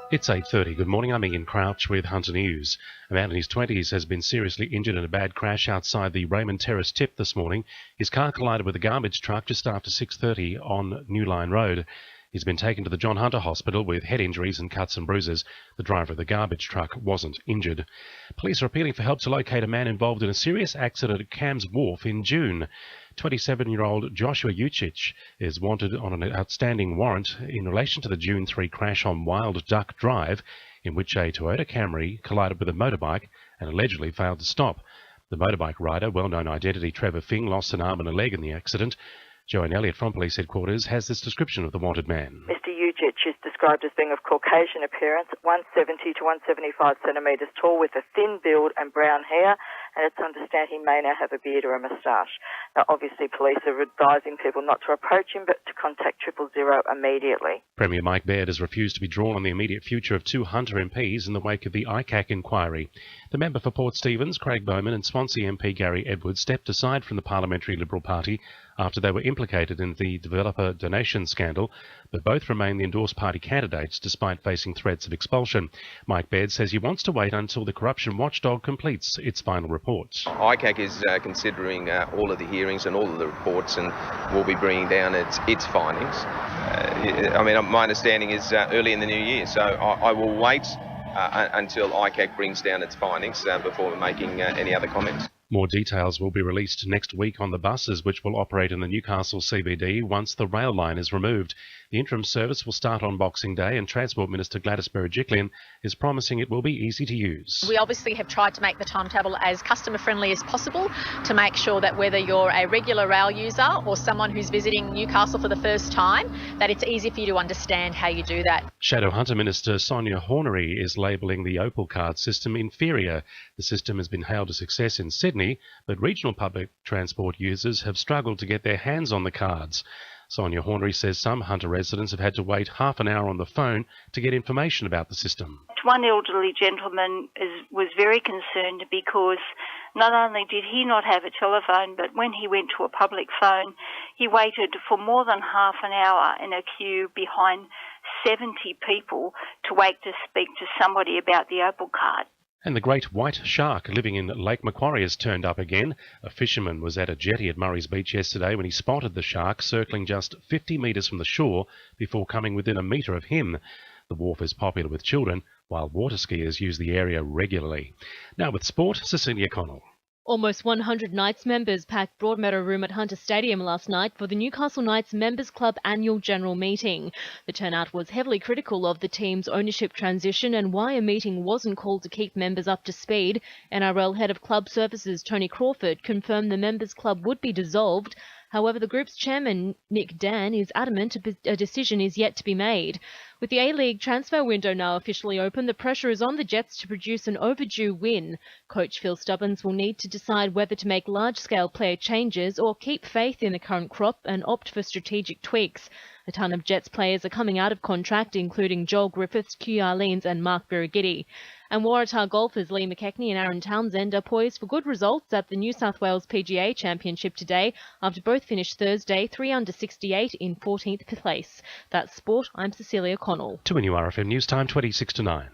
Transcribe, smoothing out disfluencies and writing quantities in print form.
It's 8:30. Good morning, I'm Ian Crouch with Hunter News. A man in his 20s has been seriously injured in a bad crash outside the Raymond Terrace tip this morning. His car collided with a garbage truck just after 6:30 on New Line Road. He's been taken to the John Hunter Hospital with head injuries and cuts and bruises. The driver of the garbage truck wasn't injured. Police are appealing for help to locate a man involved in a serious accident at Cam's Wharf in June. 27-year-old Joshua Ucic is wanted on an outstanding warrant in relation to the June 3 crash on Wild Duck Drive, in which a Toyota Camry collided with a motorbike and allegedly failed to stop. The motorbike rider, well-known identity Trevor Fing, lost an arm and a leg in the accident. Joanne Elliott from Police Headquarters has this description of the wanted man. Mr. Ucic is described as being of Caucasian appearance, 170 to 175 centimetres tall, with a thin build and brown hair, and it's understood he may now have a beard or a moustache. Now, obviously, police are advising people not to approach him, but to contact 000 immediately. Premier Mike Baird has refused to be drawn on the immediate future of two Hunter MPs in the wake of the ICAC inquiry. The member for Port Stephens, Craig Bowman, and Swansea MP Gary Edwards stepped aside from the Parliamentary Liberal Party after they were implicated in the developer donation scandal, but both remain the endorsed party candidates despite facing threats of expulsion. Mike Baird says he wants to wait until the corruption watchdog completes its final report. ICAC is considering all of the hearings and all of the reports, and will be bringing down its findings. My understanding is early in the new year, so I will wait until ICAC brings down its findings before making any other comments. More details will be released next week on the buses which will operate in the Newcastle CBD once the rail line is removed. The interim service will start on Boxing Day, and Transport Minister Gladys Berejiklian is promising it will be easy to use. We obviously have tried to make the timetable as customer friendly as possible to make sure that whether you're a regular rail user or someone who's visiting Newcastle for the first time, that it's easy for you to understand how you do that. Shadow Hunter Minister Sonia Hornery is labelling the Opal card system inferior. The system has been hailed a success in Sydney, but regional public transport users have struggled to get their hands on the cards. Sonia Hornery says some Hunter residents have had to wait half an hour on the phone to get information about the system. One elderly gentleman was very concerned because not only did he not have a telephone, but when he went to a public phone, he waited for more than half an hour in a queue behind 70 people to wait to speak to somebody about the Opal card. And the great white shark living in Lake Macquarie has turned up again. A fisherman was at a jetty at Murray's Beach yesterday when he spotted the shark circling just 50 metres from the shore before coming within a metre of him. The wharf is popular with children, while water skiers use the area regularly. Now with sport, Cecilia Connell. Almost 100 Knights members packed Broadmeadow Room at Hunter Stadium last night for the Newcastle Knights Members Club annual general meeting. The turnout was heavily critical of the team's ownership transition and why a meeting wasn't called to keep members up to speed. NRL Head of Club Services Tony Crawford confirmed the Members Club would be dissolved. However, the group's chairman, Nick Dan, is adamant a decision is yet to be made. With the A-League transfer window now officially open, the pressure is on the Jets to produce an overdue win. Coach Phil Stubbins will need to decide whether to make large-scale player changes or keep faith in the current crop and opt for strategic tweaks. A ton of Jets players are coming out of contract, including Joel Griffiths, Q Arleens and Mark Birighitti. And Waratah golfers Lee McKechnie and Aaron Townsend are poised for good results at the New South Wales PGA Championship today after both finished Thursday 3 under 68 in 14th place. That's sport. I'm Cecilia Connell. To a new RFM News Time, 26 to 9.